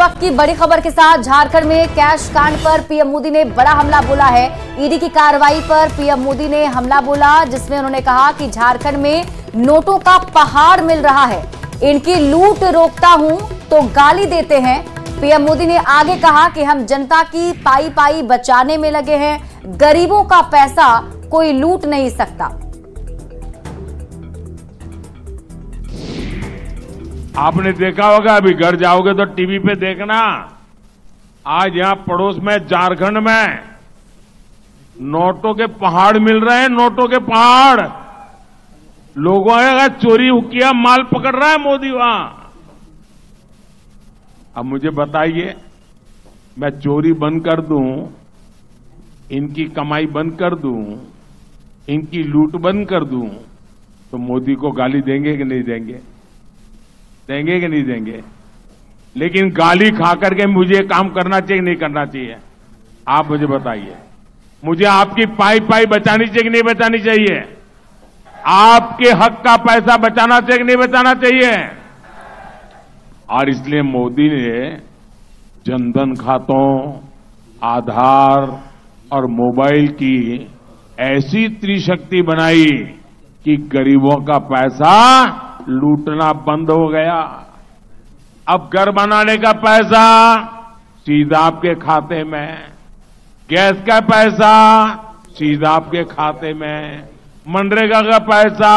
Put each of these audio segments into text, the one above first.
वक्त की बड़ी खबर के साथ झारखंड में कैश कांड पर पीएम मोदी ने बड़ा हमला बोला है। ईडी की कार्रवाई पर पीएम मोदी ने हमला बोला, जिसमें उन्होंने कहा कि झारखंड में नोटों का पहाड़ मिल रहा है, इनकी लूट रोकता हूं तो गाली देते हैं। पीएम मोदी ने आगे कहा कि हम जनता की पाई पाई बचाने में लगे हैं, गरीबों का पैसा कोई लूट नहीं सकता। आपने देखा होगा, अभी घर जाओगे तो टीवी पे देखना, आज यहां पड़ोस में झारखंड में नोटों के पहाड़ मिल रहे हैं, नोटों के पहाड़। लोगों ने चोरी किया माल पकड़ रहा है मोदी वहां। अब मुझे बताइए, मैं चोरी बंद कर दूं, इनकी कमाई बंद कर दूं, इनकी लूट बंद कर दूं, तो मोदी को गाली देंगे कि नहीं देंगे? देंगे कि नहीं देंगे? लेकिन गाली खा करके मुझे काम करना चाहिए नहीं करना चाहिए? आप मुझे बताइए। मुझे आपकी पाई पाई बचानी चाहिए कि नहीं बचानी चाहिए? आपके हक का पैसा बचाना चाहिए कि नहीं बचाना चाहिए? और इसलिए मोदी ने जनधन खातों, आधार और मोबाइल की ऐसी त्रिशक्ति बनाई कि गरीबों का पैसा लूटना बंद हो गया। अब घर बनाने का पैसा सीधा आपके खाते में, गैस का पैसा सीधा आपके खाते में, मनरेगा का पैसा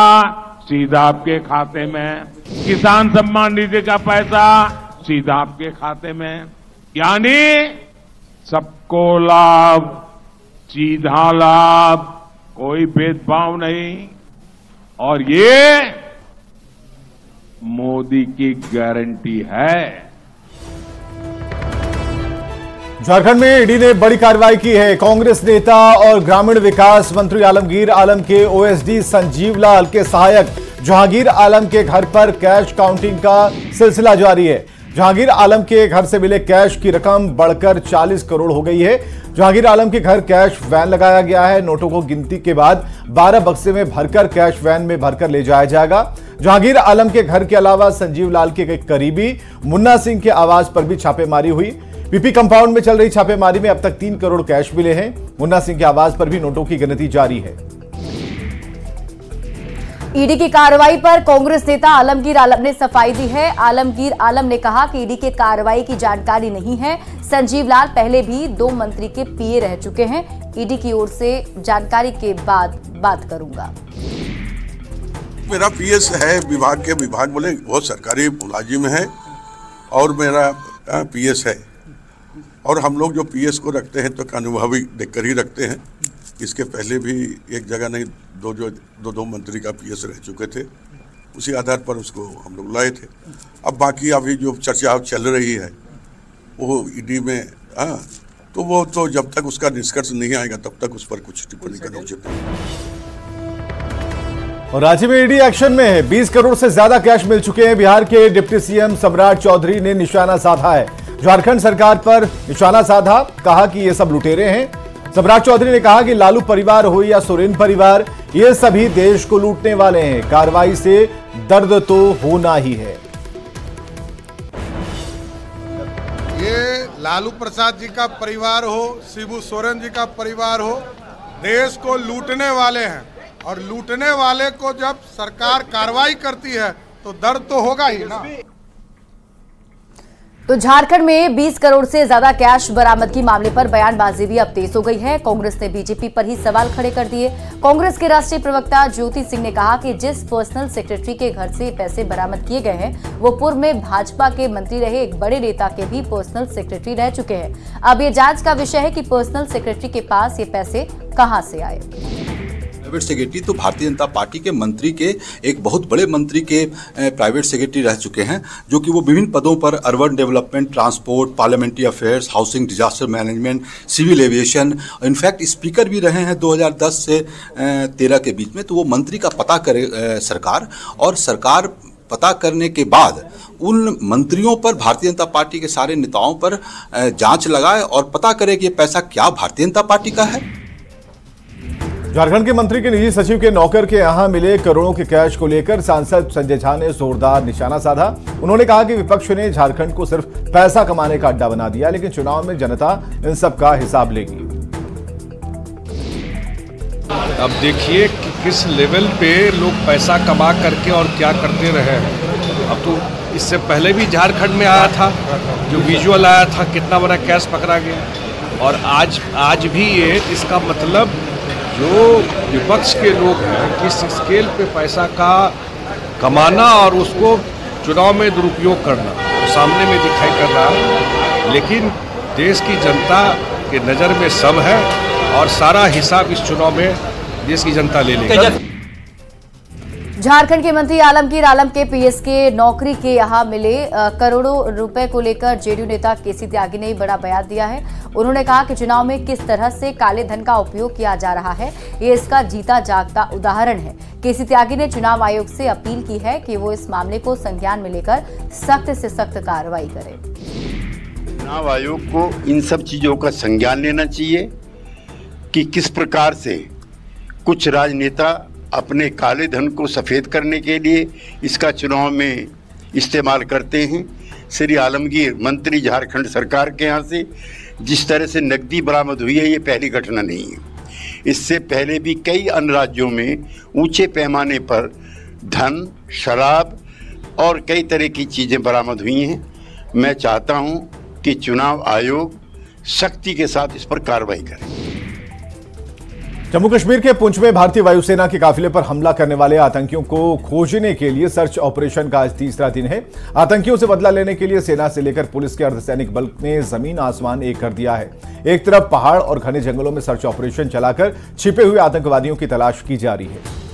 सीधा आपके खाते में, किसान सम्मान निधि का पैसा सीधा आपके खाते में। यानी सबको लाभ, सीधा लाभ, कोई भेदभाव नहीं। और ये मोदी की गारंटी है। झारखंड में ईडी ने बड़ी कार्रवाई की है। कांग्रेस नेता और ग्रामीण विकास मंत्री आलमगीर आलम के ओएसडी संजीव लाल के सहायक जहांगीर आलम के घर पर कैश काउंटिंग का सिलसिला जारी है। जहांगीर आलम के घर से मिले कैश की रकम बढ़कर 40 करोड़ हो गई है। जहांगीर आलम के घर कैश वैन लगाया गया है। नोटों को गिनती के बाद 12 बक्से में भरकर कैश वैन में भरकर ले जाया जाएगा। जहांगीर आलम के घर के अलावा संजीव लाल के करीबी मुन्ना सिंह के आवास पर भी छापेमारी हुई। पीपी कंपाउंड में चल रही छापेमारी में अब तक 3 करोड़ कैश मिले हैं। मुन्ना सिंह के आवास पर भी नोटों की गिनती जारी है। ईडी की कार्रवाई पर कांग्रेस नेता आलमगीर आलम ने सफाई दी है। आलमगीर आलम ने कहा कि ईडी के कार्रवाई की जानकारी नहीं है। संजीव लाल पहले भी 2 मंत्री के पीए रह चुके हैं। ईडी की ओर से जानकारी के बाद बात करूंगा। मेरा पीएस है, विभाग के विभाग बोले बहुत सरकारी मुलाजिम है और मेरा पीएस है। और हम लोग जो पीएस को रखते हैं तो अनुभवी देखकर ही रखते हैं। इसके पहले भी एक जगह नहीं दो मंत्री का पीएस रह चुके थे, उसी आधार पर उसको हम लोग लाए थे। अब बाकी अभी जो चर्चा चल रही है वो ईडी में, तो वो तो जब तक उसका निष्कर्ष नहीं आएगा तब तक उस पर कुछ टिप्पणी करना उचित नहीं। और राज्य में ईडी एक्शन में है। 20 करोड़ से ज्यादा कैश मिल चुके हैं। बिहार के डिप्टी सीएम सम्राट चौधरी ने निशाना साधा है। झारखंड सरकार पर निशाना साधा, कहा कि ये सब लुटेरे हैं। सम्राट चौधरी ने कहा कि लालू परिवार हो या सोरेन परिवार, ये सभी देश को लूटने वाले हैं। कार्रवाई से दर्द तो होना ही है। ये लालू प्रसाद जी का परिवार हो, शिबू सोरेन जी का परिवार हो, देश को लूटने वाले हैं। और लूटने वाले को जब सरकार कार्रवाई करती है तो दर्द तो होगा ही ना। तो झारखंड में 20 करोड़ से ज्यादा कैश बरामदगी मामले पर बयानबाजी भी अब तेज हो गई है। कांग्रेस ने बीजेपी पर ही सवाल खड़े कर दिए। कांग्रेस के राष्ट्रीय प्रवक्ता ज्योति सिंह ने कहा कि जिस पर्सनल सेक्रेटरी के घर से पैसे बरामद किए गए हैं वो पूर्व में भाजपा के मंत्री रहे एक बड़े नेता के भी पर्सनल सेक्रेटरी रह चुके हैं। अब ये जांच का विषय है कि पर्सनल सेक्रेटरी के पास ये पैसे कहां से आए। प्राइवेट सेक्रेटरी तो भारतीय जनता पार्टी के मंत्री के, एक बहुत बड़े मंत्री के प्राइवेट सेक्रेटरी रह चुके हैं, जो कि वो विभिन्न पदों पर urban development, transport, parliamentary affairs, housing, disaster management, civil aviation, in fact speaker भी रहे हैं 2010 से 13 के बीच में। तो वो मंत्री का पता करे सरकार, और सरकार पता करने के बाद उन मंत्रियों पर, भारतीय जनता पार्टी के सारे नेताओं पर जांच लगाए और पता करे कि ये पैसा क्या भारतीय जनता पार्टी का है। झारखंड के मंत्री के निजी सचिव के नौकर के यहां मिले करोड़ों के कैश को लेकर सांसद संजय झा ने जोरदार निशाना साधा। उन्होंने कहा कि विपक्ष ने झारखंड को सिर्फ पैसा कमाने का अड्डा बना दिया, लेकिन चुनाव में जनता इन सब का हिसाब लेगी। अब देखिए कि किस लेवल पे लोग पैसा कमा करके और क्या करते रहे हैं। अब तो इससे पहले भी झारखंड में आया था, जो विजुअल आया था कितना बड़ा कैश पकड़ा गया, और आज भी ये इसका मतलब जो विपक्ष के लोग हैं किस स्केल पे पैसा का कमाना और उसको चुनाव में दुरुपयोग करना तो सामने में दिखाई कर रहा है। लेकिन देश की जनता के नज़र में सब है और सारा हिसाब इस चुनाव में देश की जनता ले लेगी। झारखंड के मंत्री आलमगीर आलम के पीएस के नौकरी के यहां मिले करोड़ों रुपए को लेकर जेडीयू नेता केसी त्यागी ने बड़ा बयान दिया है। उन्होंने कहा कि चुनाव में किस तरह से काले धन का उपयोग किया जा रहा है, ये इसका जीता जागता उदाहरण है। केसी त्यागी ने चुनाव आयोग से अपील की है कि वो इस मामले को संज्ञान में लेकर सख्त से सख्त कार्रवाई करे। चुनाव आयोग को इन सब चीजों का संज्ञान लेना चाहिए कि किस प्रकार से कुछ राजनेता अपने काले धन को सफ़ेद करने के लिए इसका चुनाव में इस्तेमाल करते हैं। श्री आलमगीर मंत्री झारखंड सरकार के यहाँ से जिस तरह से नकदी बरामद हुई है, ये पहली घटना नहीं है। इससे पहले भी कई अन्य राज्यों में ऊंचे पैमाने पर धन, शराब और कई तरह की चीज़ें बरामद हुई हैं। मैं चाहता हूँ कि चुनाव आयोग सख्ती के साथ इस पर कार्रवाई करे। जम्मू कश्मीर के पुंछ में भारतीय वायुसेना के काफिले पर हमला करने वाले आतंकियों को खोजने के लिए सर्च ऑपरेशन का आज तीसरा दिन है। आतंकियों से बदला लेने के लिए सेना से लेकर पुलिस के अर्धसैनिक बल ने जमीन आसमान एक कर दिया है। एक तरफ पहाड़ और घने जंगलों में सर्च ऑपरेशन चलाकर छिपे हुए आतंकवादियों की तलाश की जा रही है।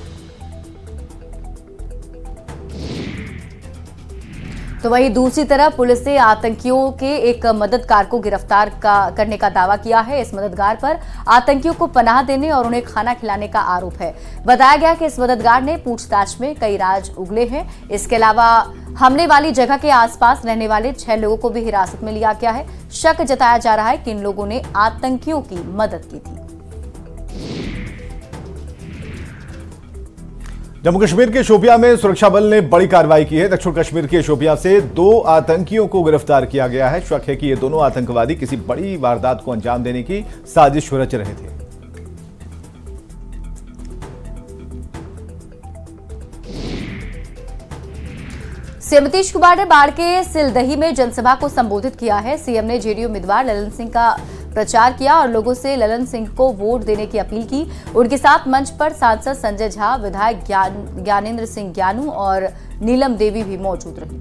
तो वहीं दूसरी तरफ पुलिस ने आतंकियों के एक मददगार को गिरफ्तार करने का दावा किया है। इस मददगार पर आतंकियों को पनाह देने और उन्हें खाना खिलाने का आरोप है। बताया गया कि इस मददगार ने पूछताछ में कई राज उगले हैं। इसके अलावा हमले वाली जगह के आसपास रहने वाले 6 लोगों को भी हिरासत में लिया गया है। शक जताया जा रहा है कि इन लोगों ने आतंकियों की मदद की थी। जम्मू कश्मीर के शोपियां में सुरक्षा बल ने बड़ी कार्रवाई की है। दक्षिण कश्मीर के शोपियां से 2 आतंकियों को गिरफ्तार किया गया है। शक है कि ये दोनों आतंकवादी किसी बड़ी वारदात को अंजाम देने की साजिश रच रहे थे। सीएम नीतीश कुमार ने बाढ़ के सिलदही में जनसभा को संबोधित किया है। सीएम ने जेडीयू उम्मीदवार ललन सिंह का प्रचार किया और लोगों से ललन सिंह को वोट देने की अपील की। उनके साथ मंच पर सांसद संजय झा, विधायक ज्ञानेंद्र सिंह ज्ञानू और नीलम देवी भी मौजूद रही।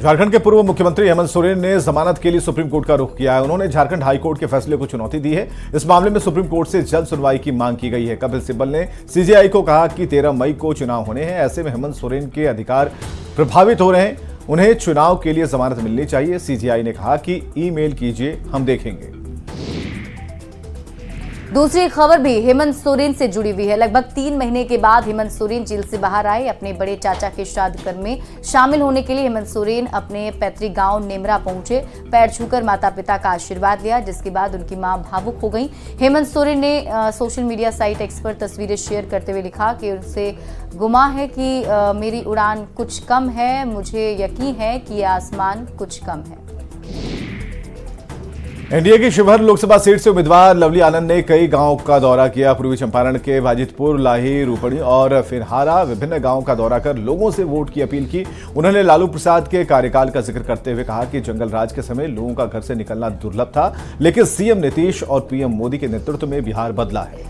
झारखंड के पूर्व मुख्यमंत्री हेमंत सोरेन ने जमानत के लिए सुप्रीम कोर्ट का रुख किया है। उन्होंने झारखंड हाईकोर्ट के फैसले को चुनौती दी है। इस मामले में सुप्रीम कोर्ट से जल्द सुनवाई की मांग की गई है। कपिल सिब्बल ने सीजेआई को कहा कि 13 मई को चुनाव होने हैं। ऐसे में हेमंत सोरेन के अधिकार प्रभावित हो रहे हैं। उन्हें चुनाव के लिए जमानत मिलनी चाहिए। सीजेआई ने कहा कि ईमेल कीजिए, हम देखेंगे। दूसरी खबर भी हेमंत सोरेन से जुड़ी हुई है। लगभग 3 महीने के बाद हेमंत सोरेन जेल से बाहर आए। अपने बड़े चाचा के श्राद्ध कर्म में शामिल होने के लिए हेमंत सोरेन अपने पैतृक गांव नेमरा पहुंचे। पैर छूकर माता पिता का आशीर्वाद लिया, जिसके बाद उनकी मां भावुक हो गई। हेमंत सोरेन ने सोशल मीडिया साइट एक्स पर तस्वीरें शेयर करते हुए लिखा कि उनसे गुमा है कि मेरी उड़ान कुछ कम है, मुझे यकीन है कि यह आसमान कुछ कम है। एनडीए की शिवहर लोकसभा सीट से उम्मीदवार लवली आनंद ने कई गांवों का दौरा किया। पूर्वी चंपारण के वाजिदपुर, लाही, रूपड़ी और फिरहारा विभिन्न गांवों का दौरा कर लोगों से वोट की अपील की। उन्होंने लालू प्रसाद के कार्यकाल का जिक्र करते हुए कहा कि जंगल राज के समय लोगों का घर से निकलना दुर्लभ था, लेकिन सीएम नीतीश और पीएम मोदी के नेतृत्व में बिहार बदला है।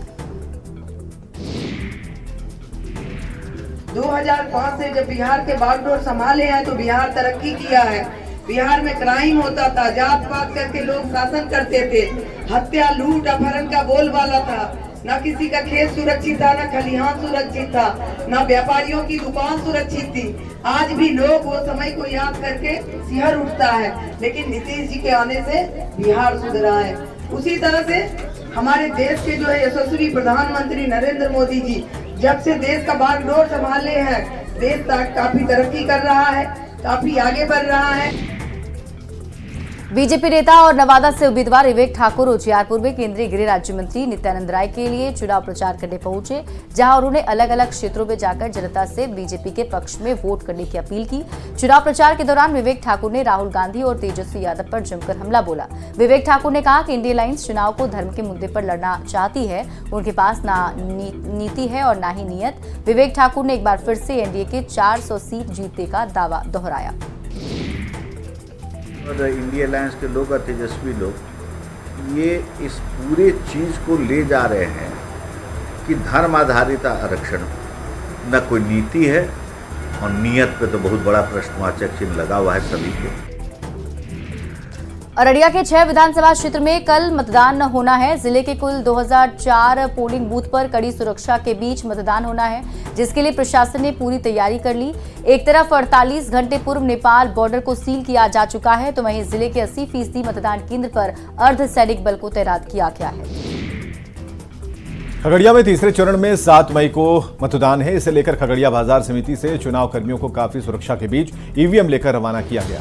2005 से जब बिहार के बागडोर संभाले हैं तो बिहार तरक्की किया है। बिहार में क्राइम होता था, जात पात करके लोग शासन करते थे, हत्या, लूट, अपहरण का बोलबाला था। न किसी का खेत सुरक्षित था, न खलिहान सुरक्षित था, न व्यापारियों की दुकान सुरक्षित थी। आज भी लोग वो समय को याद करके सिहर उठता है, लेकिन नीतीश जी के आने से बिहार सुधरा है। उसी तरह से हमारे देश के जो है यशस्वी प्रधानमंत्री नरेंद्र मोदी जी जब से देश का बागडोर संभाले हैं, देश काफी तरक्की कर रहा है, काफी आगे बढ़ रहा है। बीजेपी नेता और नवादा से उम्मीदवार विवेक ठाकुर उजियारपुर में केंद्रीय गृह राज्य मंत्री नित्यानंद राय के लिए चुनाव प्रचार करने पहुंचे, जहां उन्होंने अलग अलग क्षेत्रों में जाकर जनता से बीजेपी के पक्ष में वोट करने की अपील की। चुनाव प्रचार के दौरान विवेक ठाकुर ने राहुल गांधी और तेजस्वी यादव पर जमकर हमला बोला। विवेक ठाकुर ने कहा कि इंडिया अलायंस चुनाव को धर्म के मुद्दे पर लड़ना चाहती है, उनके पास ना नीति है और ना ही नीयत। विवेक ठाकुर ने एक बार फिर से एनडीए के 400 सीट जीतने का दावा दोहराया। और इंडिया अलायंस के लोग और तेजस्वी लोग ये इस पूरे चीज़ को ले जा रहे हैं कि धर्म आधारित आरक्षण न कोई नीति है और नियत पे तो बहुत बड़ा प्रश्नवाचक चिन्ह लगा हुआ है सभी के। अररिया के 6 विधानसभा क्षेत्र में कल मतदान होना है। जिले के कुल 2004 पोलिंग बूथ पर कड़ी सुरक्षा के बीच मतदान होना है, जिसके लिए प्रशासन ने पूरी तैयारी कर ली। एक तरफ 48 घंटे पूर्व नेपाल बॉर्डर को सील किया जा चुका है, तो वहीं जिले के 80% मतदान केंद्र पर अर्धसैनिक बल को तैनात किया गया है। खगड़िया में तीसरे चरण में 7 मई को मतदान है। इसे लेकर खगड़िया बाजार समिति से चुनाव कर्मियों को काफी सुरक्षा के बीच ईवीएम लेकर रवाना किया गया।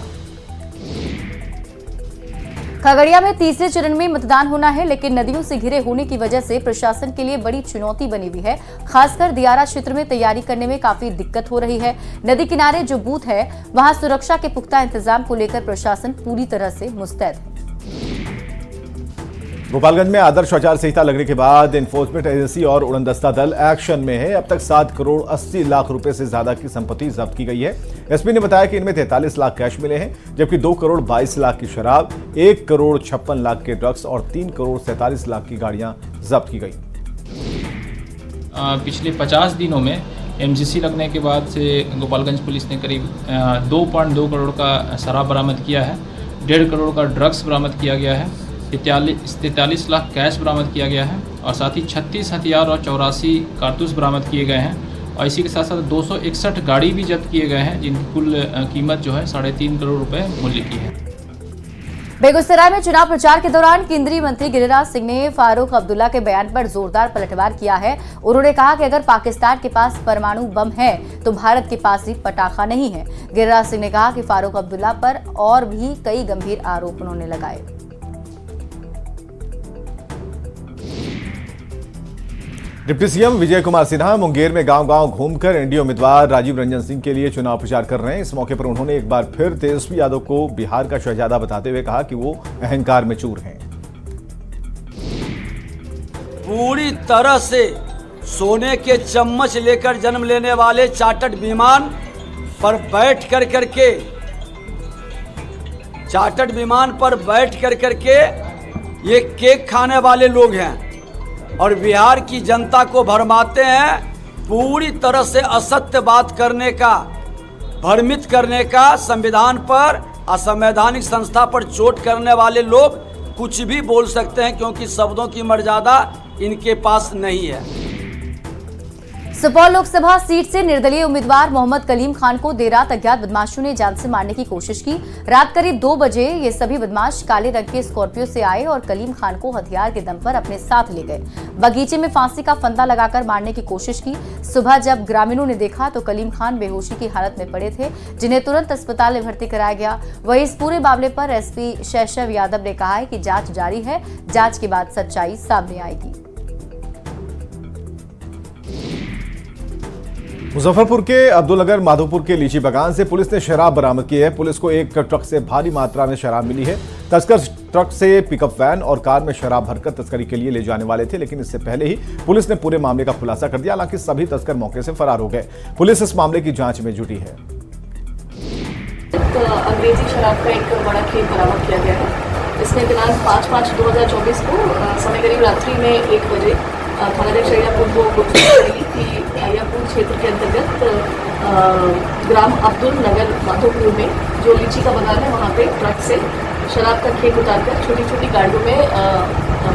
खगड़िया में तीसरे चरण में मतदान होना है, लेकिन नदियों से घिरे होने की वजह से प्रशासन के लिए बड़ी चुनौती बनी हुई है। खासकर दियारा क्षेत्र में तैयारी करने में काफी दिक्कत हो रही है। नदी किनारे जो बूथ है वहां सुरक्षा के पुख्ता इंतजाम को लेकर प्रशासन पूरी तरह से मुस्तैद है। गोपालगंज में आदर्श आचार संहिता लगने के बाद एनफोर्समेंट एजेंसी और उड़नदस्ता दल एक्शन में है। अब तक 7 करोड़ 80 लाख रुपए से ज्यादा की संपत्ति जब्त की गई है। एसपी ने बताया कि इनमें 43 लाख कैश मिले हैं, जबकि 2 करोड़ 22 लाख की शराब, 1 करोड़ 56 लाख के ड्रग्स और 3 करोड़ 47 लाख की गाड़ियां जब्त की गई। पिछले 50 दिनों में एमजीसी लगने के बाद से गोपालगंज पुलिस ने करीब 2.2 करोड़ का शराब बरामद किया है, 1.5 करोड़ का ड्रग्स बरामद किया गया है, 43 लाख कैश बरामद किया गया है और साथ ही 36 हथियार और 84 कारतूस बरामद किए गए हैं। और इसी के साथ साथ 261 गाड़ी भी जब्त किए गए हैं, जिनकी कुल कीमत जो है 3.5 करोड़ रुपए मूल्य की है। बेगूसराय में चुनाव प्रचार के दौरान केंद्रीय मंत्री गिरिराज सिंह ने फारूक अब्दुल्ला के बयान पर जोरदार पलटवार किया है। उन्होंने कहा कि अगर पाकिस्तान के पास परमाणु बम है तो भारत के पास भी पटाखा नहीं है। गिरिराज सिंह ने कहा कि फारूक अब्दुल्ला पर और भी कई गंभीर आरोप उन्होंने लगाए। डिप्टी सीएम विजय कुमार सिन्हा मुंगेर में गांव-गांव घूमकर एनडीए उम्मीदवार राजीव रंजन सिंह के लिए चुनाव प्रचार कर रहे हैं। इस मौके पर उन्होंने एक बार फिर तेजस्वी यादव को बिहार का शहजादा बताते हुए कहा कि वो अहंकार में चूर हैं। पूरी तरह से सोने के चम्मच लेकर जन्म लेने वाले चार्टर्ड विमान पर बैठ करके ये केक खाने वाले लोग हैं और बिहार की जनता को भरमाते हैं। पूरी तरह से असत्य बात करने का, भ्रमित करने का, संविधान पर, असंवैधानिक संस्था पर चोट करने वाले लोग कुछ भी बोल सकते हैं, क्योंकि शब्दों की मर्यादा इनके पास नहीं है। सुपौल लोकसभा सीट से निर्दलीय उम्मीदवार मोहम्मद कलीम खान को देर रात अज्ञात बदमाशों ने जान से मारने की कोशिश की। रात करीब 2 बजे ये सभी बदमाश काले रंग के स्कॉर्पियो से आए और कलीम खान को हथियार के दम पर अपने साथ ले गए। बगीचे में फांसी का फंदा लगाकर मारने की कोशिश की। सुबह जब ग्रामीणों ने देखा तो कलीम खान बेहोशी की हालत में पड़े थे, जिन्हें तुरंत अस्पताल में भर्ती कराया गया। वहीं इस पूरे मामले पर एसपी शैशव यादव ने कहा है कि जांच जारी है, जांच के बाद सच्चाई सामने आएगी। मुजफ्फरपुर के अब्दुलनगर माधोपुर के लीची बागान से पुलिस ने शराब बरामद की है। पुलिस को एक ट्रक से भारी मात्रा में शराब मिली है। तस्कर ट्रक से पिकअप वैन और कार में शराब भरकर तस्करी के लिए ले जाने वाले थे, लेकिन इससे पहले ही पुलिस ने पूरे मामले का खुलासा कर दिया। हालांकि सभी तस्कर मौके से फरार हो गए। पुलिस इस मामले की जांच में जुटी है। अंग्रेजी शराब का एक बड़ा खेप बरामद किया गया है। इसमें दिनांक 5/5/2024 को समय करीब रात्रि में 1 बजे थानाध्यक्ष अय्यापुर को सूचना कि अय्यापुर क्षेत्र के अंतर्गत ग्राम अब्दुल नगर माधोपुर में जो लीची का बागान है, वहाँ पे ट्रक से शराब का खेप उतारकर छोटी छोटी गाड़ियों में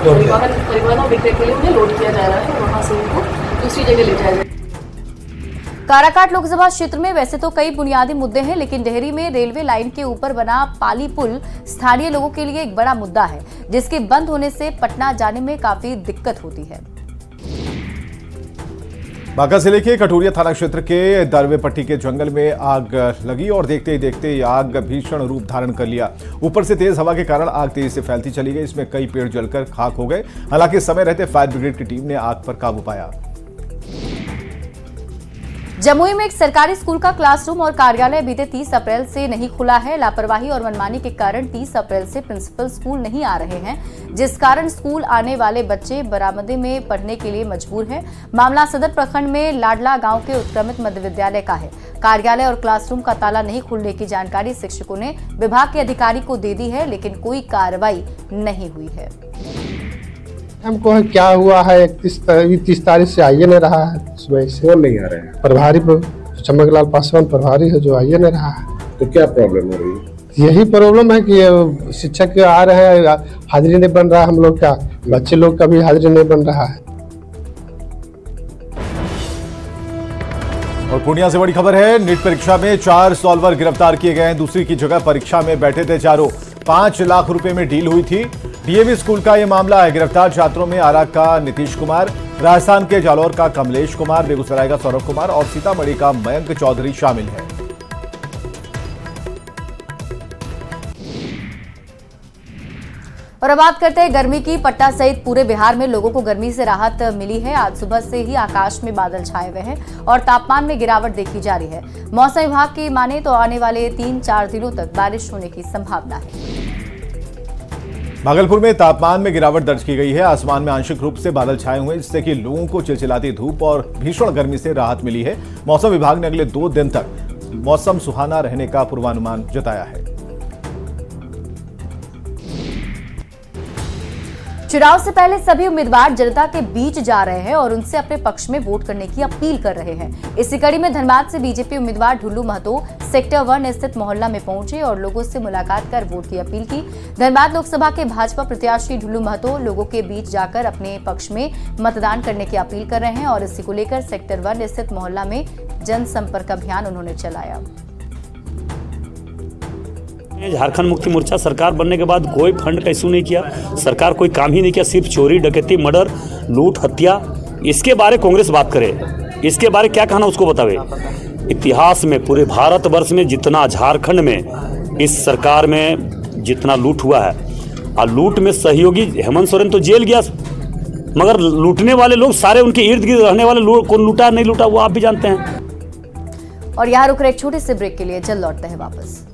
परिवहन और विक्रय के लिए उन्हें लोड किया जा रहा है और वहाँ से उनको दूसरी जगह ले जाया जाए। काराकाट लोकसभा क्षेत्र में वैसे तो कई बुनियादी मुद्दे हैं, लेकिन डेहरी में रेलवे लाइन के ऊपर बना पाली पुल स्थानीय लोगों के लिए एक बड़ा मुद्दा है, जिसके बंद होने से पटना जाने में काफी दिक्कत होती है। बांका जिले के कटोरिया थाना क्षेत्र के दरवेपट्टी के जंगल में आग लगी और देखते ही देखते आग भीषण रूप धारण कर लिया। ऊपर से तेज हवा के कारण आग तेजी से फैलती चली गई। इसमें कई पेड़ जलकर खाक हो गए। हालांकि समय रहते फायर ब्रिगेड की टीम ने आग पर काबू पाया। जमुई में एक सरकारी स्कूल का क्लासरूम और कार्यालय बीते 30 अप्रैल से नहीं खुला है। लापरवाही और मनमानी के कारण 30 अप्रैल से प्रिंसिपल स्कूल नहीं आ रहे हैं, जिस कारण स्कूल आने वाले बच्चे बरामदे में पढ़ने के लिए मजबूर हैं। मामला सदर प्रखंड में लाडला गांव के उत्क्रमित मध्य विद्यालय का है। कार्यालय और क्लासरूम का ताला नहीं खुलने की जानकारी शिक्षकों ने विभाग के अधिकारी को दे दी है, लेकिन कोई कार्रवाई नहीं हुई है। हमको क्या हुआ है 31 तारीख से आइए नहीं रहा है, सुबह से नहीं आ रहे हैं। प्रभारी चमकलाल पासवान प्रभारी है जो आइए नहीं रहा है। तो क्या प्रॉब्लम हो रही है? यही प्रॉब्लम है कि शिक्षक आ रहे हैं, हाजिरी नहीं बन रहा है हम लोग का, बच्चे लोग का भी हाजिरी नहीं बन रहा है। और पूर्णिया से बड़ी खबर है, नीट परीक्षा में 4 सॉल्वर गिरफ्तार किए गए हैं। दूसरी की जगह परीक्षा में बैठे थे चारों। 5 लाख रुपए में डील हुई थी। डीएवी स्कूल का यह मामला है। गिरफ्तार छात्रों में आरा का नीतीश कुमार, राजस्थान के जालौर का कमलेश कुमार, बेगूसराय का सौरभ कुमार और सीतामढ़ी का मयंक चौधरी शामिल है। और अब बात करते हैं गर्मी की। पटना सहित पूरे बिहार में लोगों को गर्मी से राहत मिली है। आज सुबह से ही आकाश में बादल छाए हुए हैं और तापमान में गिरावट देखी जा रही है। मौसम विभाग की माने तो आने वाले 3-4 दिनों तक बारिश होने की संभावना है। भागलपुर में तापमान में गिरावट दर्ज की गई है। आसमान में आंशिक रूप से बादल छाए हुए हैं, जिससे कि लोगों को चिलचिलाती धूप और भीषण गर्मी से राहत मिली है। मौसम विभाग ने अगले 2 दिन तक मौसम सुहाना रहने का पूर्वानुमान जताया है। चुनाव से पहले सभी उम्मीदवार जनता के बीच जा रहे हैं और उनसे अपने पक्ष में वोट करने की अपील कर रहे हैं। इसी कड़ी में धनबाद से बीजेपी उम्मीदवार ढुल्लू महतो सेक्टर 1 स्थित मोहल्ला में पहुंचे और लोगों से मुलाकात कर वोट की अपील की। धनबाद लोकसभा के भाजपा प्रत्याशी ढुल्लू महतो लोगों के बीच जाकर अपने पक्ष में मतदान करने की अपील कर रहे हैं और इसी को लेकर सेक्टर 1 स्थित मोहल्ला में जनसंपर्क अभियान उन्होंने चलाया। झारखंड मुक्ति मोर्चा सरकार बनने के बाद कोई फंड का इशू नहीं किया, सरकार कोई काम ही नहीं किया, सिर्फ चोरी डकैती मर्डर लूट हत्या। इसके बारे कांग्रेस बात करे, इसके बारे क्या कहना उसको बतावे। इतिहास में पूरे भारतवर्ष में जितना झारखंड में इस सरकार में जितना लूट हुआ है, और लूट में सहयोगी हेमंत सोरेन तो जेल गया, मगर लूटने वाले लोग सारे उनके इर्द गिर्द रहने वाले लोग कौन लूटा नहीं लूटा वो आप भी जानते हैं। और यहाँ रुक रहे एक छोटे से ब्रेक के लिए, जल्द लौटते हैं वापस।